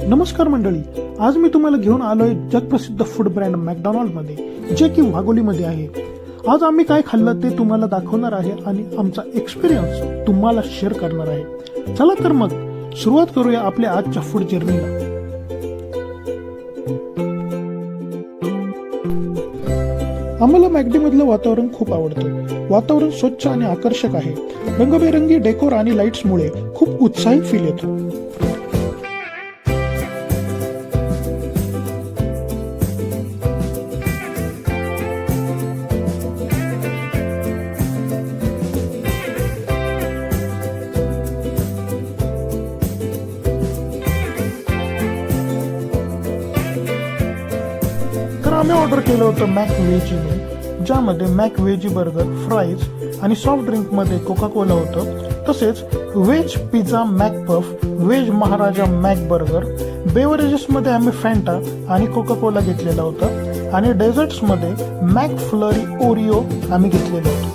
नमस्कार मंडळी, आज मी तुम्हाला घेऊन आलोय जगप्रसिद्ध फूड ब्रँड मॅकडॉनल्डमध्ये, जे की वाघोलीमध्ये आहे. आज आम्ही काय खाल्लं ते तुम्हाला दाखवणार आहे आणि आमचा एक्सपिरियन्स तुम्हाला शेअर करणार आहे. चला तर मग सुरुवात करूया आपल्या आजच्या फूड जर्नीला. आम्हाला मॅकडी वातावरण खूप आवडतं. वातावरण स्वच्छ आणि आकर्षक आहे. रंगबेरंगी डेकोर आणि लाईट्समुळे खूप उत्साही फील येतो. तर आम्ही ऑर्डर केलं होतं मॅक व्हेजी, ज्यामध्ये मॅक व्हेजी बर्गर, फ्राईज आणि सॉफ्ट ड्रिंक मध्ये कोका कोला होतं. तसेच veg pizza McPuff, veg Maharaja Mac burger, beverages मध्ये आम्ही फॅन्टा आणि कोका कोला घेतलेला होता आणि डेझर्ट्स मध्ये मॅक फ्लरी ओरिओ आम्ही घेतलेले होते.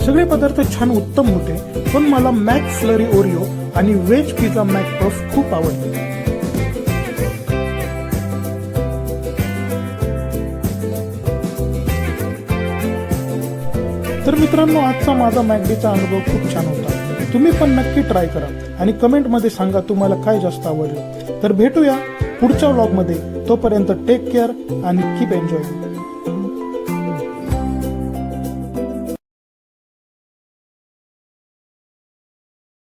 सगळे पदार्थ छान उत्तम होते, पण मला मॅक फ्लरी ओरिओ आणि व्हेज पिझ्झा मॅक पफ खूप आवडले. तर मित्रांनो, आजचा माझा मॅकडीचा अनुभव खूप छान होता. तुम्ही पण नक्की ट्राय करा आणि कमेंटमध्ये सांगा तुम्हाला काय जास्त आवडलं. तर भेटूया पुढच्या व्लॉगमध्ये. तोपर्यंत टेक केअर आणि कीप एन्जॉयिंग.